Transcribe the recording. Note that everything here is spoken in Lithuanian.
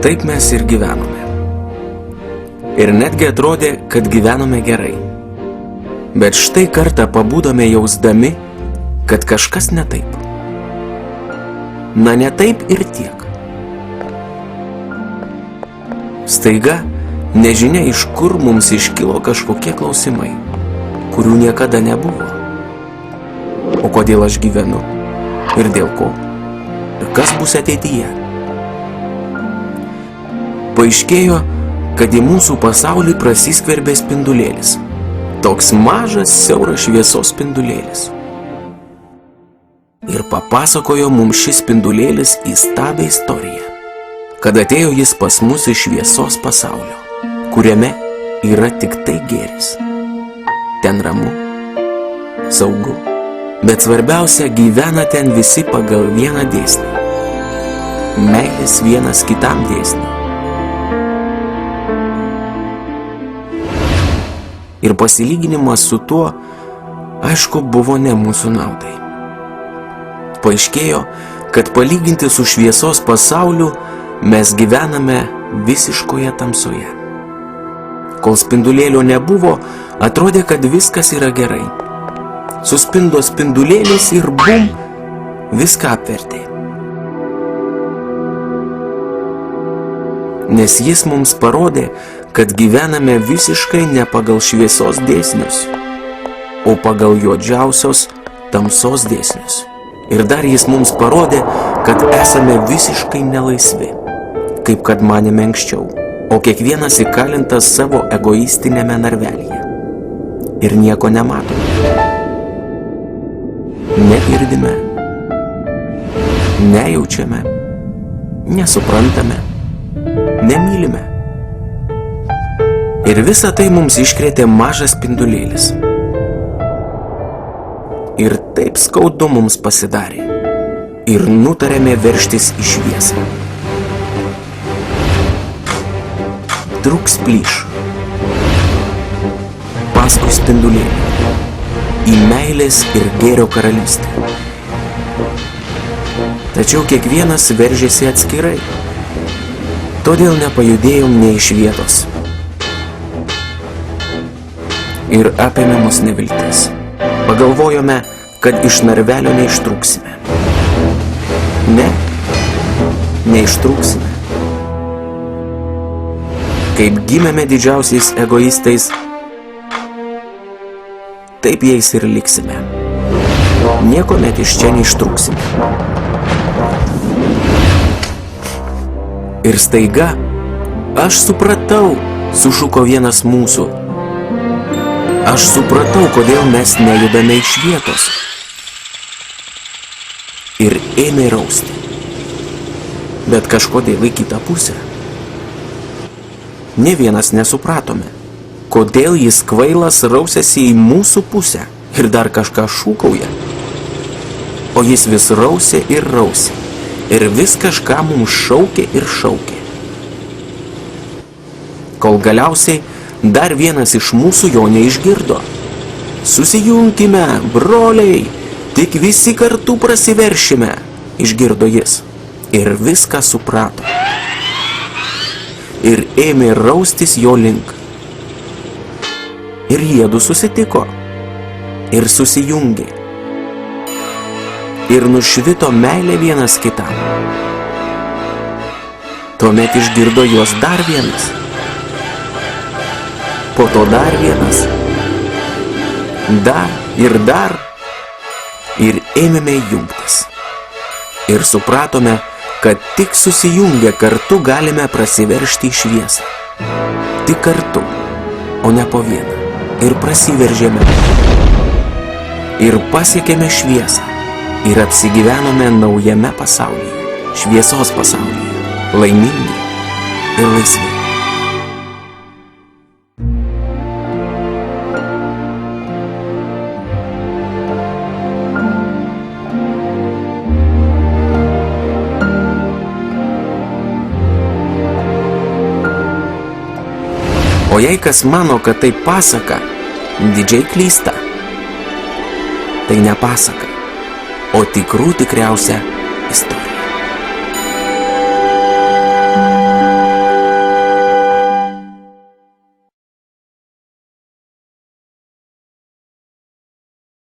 Taip mes ir gyvenome. Ir netgi atrodė, kad gyvenome gerai. Bet štai kartą pabudome jausdami, kad kažkas ne taip. Na, ne taip ir tiek. Staiga, nežinia iš kur mums iškilo kažkokie klausimai, kurių niekada nebuvo. O kodėl aš gyvenu? Ir dėl ko? Ir kas bus ateityje? Paaiškėjo, kad į mūsų pasaulį prasiskverbė spindulėlis. Toks mažas, siauras šviesos spindulėlis. Ir papasakojo mums šis spindulėlis įstabią istoriją, kad atėjo jis pas mus iš šviesos pasaulio, kuriame yra tik tai gėris. Ten ramu, saugu, bet svarbiausia, gyvena ten visi pagal vieną dėsnį. Meilės vienas kitam dėsnį. Ir pasilyginimas su tuo, aišku, buvo ne mūsų naudai. Paaiškėjo, kad palyginti su šviesos pasauliu mes gyvename visiškoje tamsoje. Kol spindulėlio nebuvo, atrodė, kad viskas yra gerai. Suspindo spindulėlis ir bum, viską apvertė. Nes jis mums parodė, kad gyvename visiškai ne pagal šviesos dėsnius, o pagal juodžiausios tamsos dėsnius. Ir dar jis mums parodė, kad esame visiškai nelaisvi, kaip kad manėme anksčiau, o kiekvienas įkalintas savo egoistinėme narvelyje. Ir nieko nematome. Negirdime, nejaučiame, nesuprantame, nemylime. Ir visą tai mums iškrėtė mažas spindulėlis. Ir taip skaudu mums pasidarė. Ir nutarėme veržtis į šviesą. Truks plyš. Paskui spindulėlį. Į meilės ir gėrio karalystę. Tačiau kiekvienas veržėsi atskirai. Todėl nepajudėjom nei iš vietos. Ir apėmė mus neviltis. Pagalvojome, kad iš narvelio neištruksime. Ne, neištruksime. Kaip gimėme didžiausiais egoistais, taip jais ir liksime. Niekuomet iš čia neištruksime. Ir staiga, aš supratau, sušuko vienas mūsų. Aš supratau, kodėl mes nejudame iš vietos. Ir ėmė rausti. Bet kažkodėl į kitą pusę. Nė vienas nesupratome, kodėl jis kvailas rausiasi į mūsų pusę ir dar kažką šūkauja. O jis vis rausė ir rausė. Ir vis kažką mums šaukė ir šaukė. Kol galiausiai dar vienas iš mūsų jo neišgirdo. Susijungkime, broliai, tik visi kartu prasiveršime, išgirdo jis. Ir viską suprato. Ir ėmė raustis jo link. Ir jiedu susitiko. Ir susijungė. Ir nušvito meilė vienas kitam. Tuomet išgirdo juos dar vienas. Po to dar vienas. Dar ir ėmėme jungtis. Ir supratome, kad tik susijungę kartu galime prasiveržti į šviesą. Tik kartu, o ne po vieną. Ir prasiveržėme. Ir pasiekėme šviesą. Ir apsigyvenome naujame pasaulyje. Šviesos pasaulyje. Laimingi ir laisvi. O jei kas mano, kad tai pasaka, didžiai klysta. Tai ne pasaka, o tikriausia istorija.